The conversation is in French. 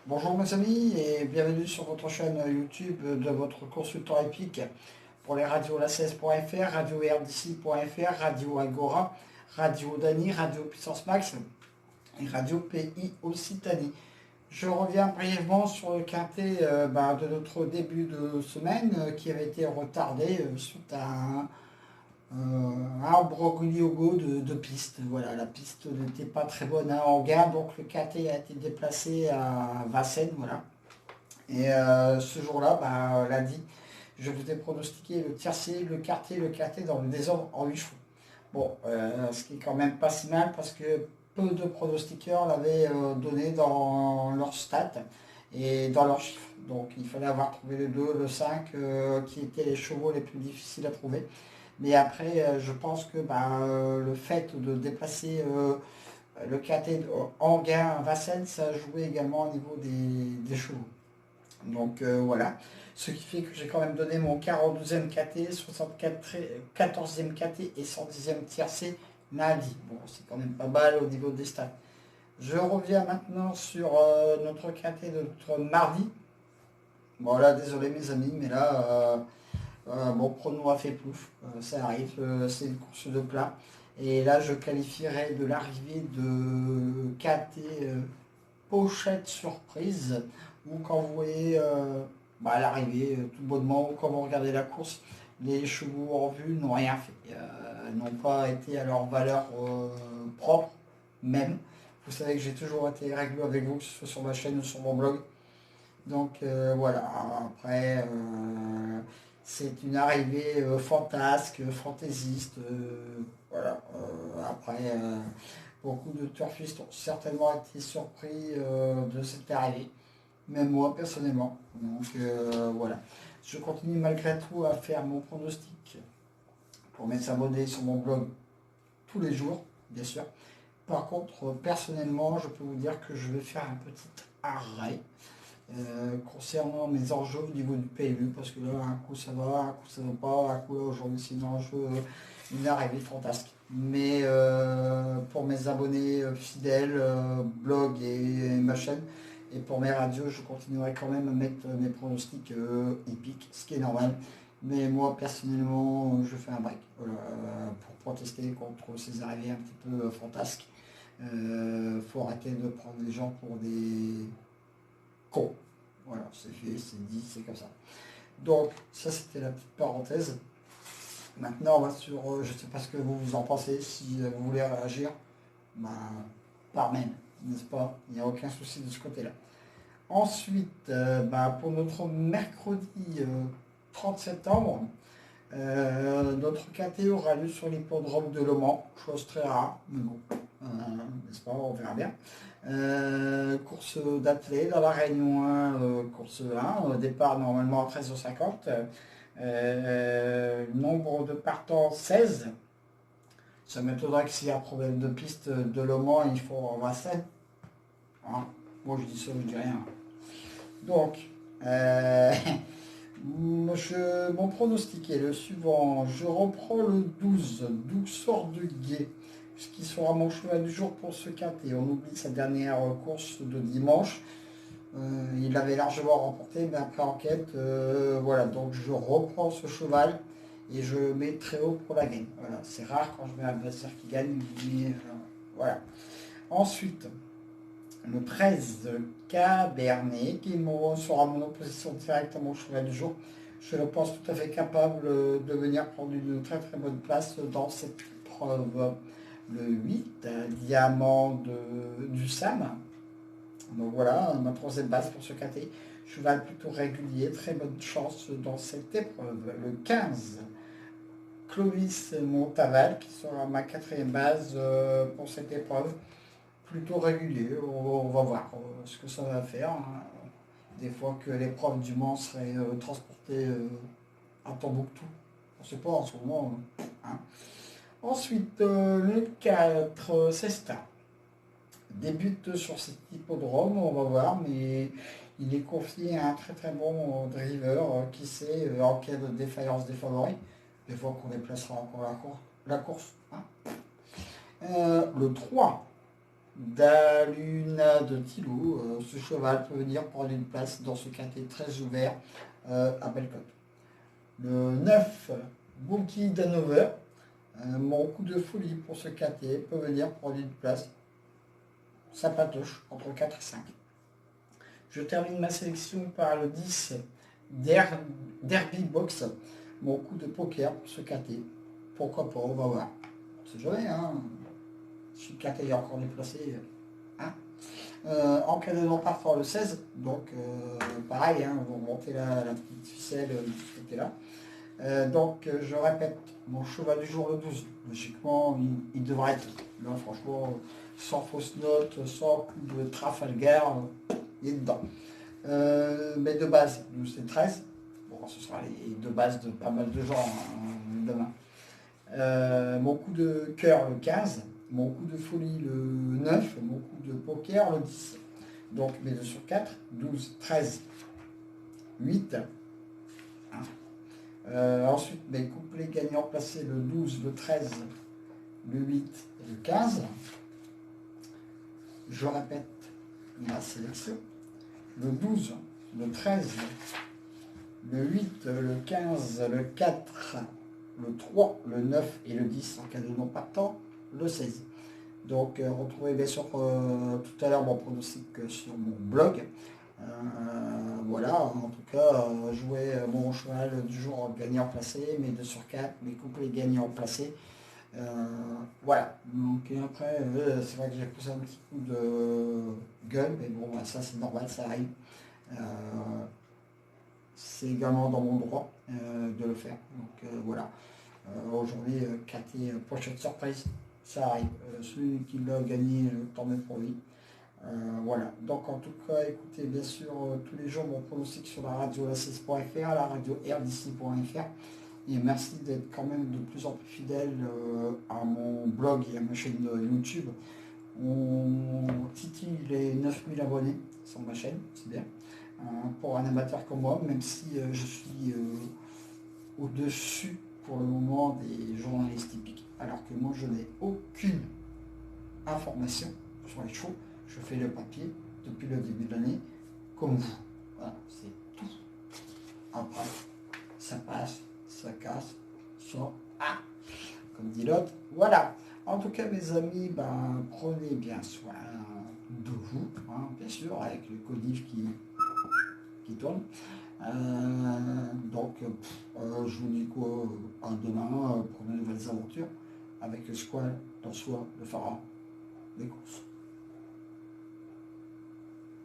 Bonjour mes amis et bienvenue sur votre chaîne YouTube de votre consultant épique pour les radios la16.fr, radio rdc.fr, radio Agora, radio Dany, radio Puissance Max et radio PI Occitanie. Je reviens brièvement sur le quintet de notre début de semaine qui avait été retardé suite à un imbroglio de piste. Voilà, la piste n'était pas très bonne à Anguin, donc le quintet a été déplacé à Vincennes. Voilà. Et ce jour-là, lundi, je vous ai pronostiqué le tiercé, le quartier dans le désordre en 8 chevaux. Bon, ce qui est quand même pas si mal parce que peu de pronostiqueurs l'avaient donné dans leur stats et dans leurs chiffres. Donc il fallait avoir trouvé le 2, le 5, qui étaient les chevaux les plus difficiles à trouver. Mais après, je pense que le fait de déplacer le quartier Anguin à Vincennes, ça a joué également au niveau des chevaux. Donc voilà, ce qui fait que j'ai quand même donné mon 42e KT, 14e KT et 110e tiercé lundi. Bon, c'est quand même pas mal au niveau des stats. Je reviens maintenant sur notre KT de notre mardi. Bon là, désolé mes amis, mais là, mon prono a fait plouf. Ça arrive, c'est une course de plat. Et là, je qualifierais de l'arrivée de KT pochette surprise, ou quand vous voyez l'arrivée tout bonnement, ou quand vous regardez la course, les chevaux en vue n'ont rien fait, n'ont pas été à leur valeur propre même. Vous savez que j'ai toujours été réglo avec vous, que ce soit sur ma chaîne ou sur mon blog. Donc voilà, après c'est une arrivée fantasque, fantaisiste. Voilà, après beaucoup de turfistes ont certainement été surpris de cette arrivée, même moi personnellement. Donc voilà, je continue malgré tout à faire mon pronostic pour mes abonnés sur mon blog tous les jours, bien sûr. Par contre, personnellement, je peux vous dire que je vais faire un petit arrêt concernant mes enjeux au niveau du PLU, parce que là, un coup ça va, un coup ça va pas, un coup là aujourd'hui c'est un enjeu, une arrivée fantastique. Mais pour mes abonnés fidèles, blog et ma chaîne, et pour mes radios, je continuerai quand même à mettre mes pronostics épiques, ce qui est normal. Mais moi, personnellement, je fais un break pour protester contre ces arrivées un petit peu fantasques. Faut arrêter de prendre les gens pour des cons. Voilà, c'est fait, c'est dit, c'est comme ça. Donc, ça c'était la petite parenthèse. Maintenant, on va sur, je ne sais pas ce que vous en pensez, si vous voulez réagir, ben, par mail, n'est-ce pas? Il n'y a aucun souci de ce côté-là. Ensuite, pour notre mercredi 30 septembre, notre KT aura lieu sur l'hippodrome de Le Mans, chose très rare, mais bon, n'est-ce pas, on verra bien. Course d'athlée dans la Réunion 1, course 1, départ normalement à 13h50. Nombre de partants 16. Ça m'étonnerait que s'il y a un problème de piste de Le Mans, il faut en Vincennes. Hein, moi je dis ça, je dis rien. Donc, mon pronostic est le suivant. Je reprends le 12, sort de Guet, ce qui sera mon cheval du jour pour ce quintet. On oublie sa dernière course de dimanche. Il avait largement remporté, mais après enquête, voilà. Donc je reprends ce cheval et je mets très haut pour la gagne. Voilà, c'est rare quand je mets un adversaire qui gagne, mais voilà. Ensuite, le 13 Cabernet, qui sera mon opposition directe à mon cheval du jour. Je le pense tout à fait capable de venir prendre une très très bonne place dans cette épreuve. Le 8, Diamant du Sam. Donc voilà, ma troisième base pour ce KT. Cheval plutôt régulier, très bonne chance dans cette épreuve. Le 15, Clovis Montaval, qui sera ma quatrième base pour cette épreuve. Plutôt régulier, on va voir ce que ça va faire. Hein. Des fois que l'épreuve du Mans serait transportée à Tombouctou. On ne sait pas en ce moment. Hein. Ensuite, le 4, Cesta. Débute sur cet hippodrome, on va voir, mais il est confié à un très très bon driver qui sait, en cas de défaillance des favoris, des fois qu'on déplacera encore la course. Hein. Le 3, d'Aluna de Thilo. Ce cheval peut venir prendre une place dans ce quintet très ouvert à Bellecote. Le 9, Bookie d'Hanover. Mon coup de folie pour ce quintet peut venir prendre une place sympatoche entre 4 et 5. Je termine ma sélection par le 10, Derby Box. Mon coup de poker pour ce quintet. Pourquoi pas, on va voir. On sait jamais, hein. Si le quintet est encore déplacé. Hein. En cas de non partant le 16, donc pareil, hein, vous remontez la petite ficelle de ce côté-là. Donc je répète, mon cheval du jour le 12, logiquement il devrait être là, franchement, sans fausse note, sans coup de Trafalgar, il est dedans. Mais de base, 12 et 13, bon, ce sera les deux bases de pas mal de gens hein, demain. Mon coup de cœur le 15, mon coup de folie le 9, mon coup de poker le 10. Donc mes 2 sur 4, 12, 13, 8. Ensuite, mes couplets gagnants placés le 12, le 13, le 8 et le 15. Je répète ma sélection. Le 12, le 13, le 8, le 15, le 4, le 3, le 9 et le 10 en cas de non partant, le 16. Donc retrouvez bien sûr tout à l'heure mon pronostic sur mon blog. Voilà, en tout cas, jouer mon cheval du jour gagnant placé, mes 2 sur 4, mes couplets gagnants placés. Voilà, donc et après, c'est vrai que j'ai poussé un petit coup de gueule, mais bon, bah, ça c'est normal, ça arrive. C'est également dans mon droit de le faire. Donc voilà, aujourd'hui, Cathy, prochaine surprise, ça arrive. Celui qui l'a gagné, tant même pour lui. Voilà, donc en tout cas, écoutez bien sûr tous les jours mon pronostic sur la radio la16.fr, la radio rdc.fr. Et merci d'être quand même de plus en plus fidèle à mon blog et à ma chaîne YouTube. On titille les 9000 abonnés sur ma chaîne, c'est bien. Pour un amateur comme moi, même si je suis au-dessus pour le moment des journalistes typiques. Alors que moi, je n'ai aucune information sur les chevaux. Je fais le papier depuis le début de l'année, comme vous. Voilà, c'est tout. Après, ça passe, ça casse, ça... Ah, comme dit l'autre. Voilà. En tout cas, mes amis, ben, prenez bien soin de vous, hein, bien sûr, avec le codif qui tourne. Donc, je vous dis quoi à demain pour de nouvelles aventures avec le squal, dans soi, le pharaon, les courses.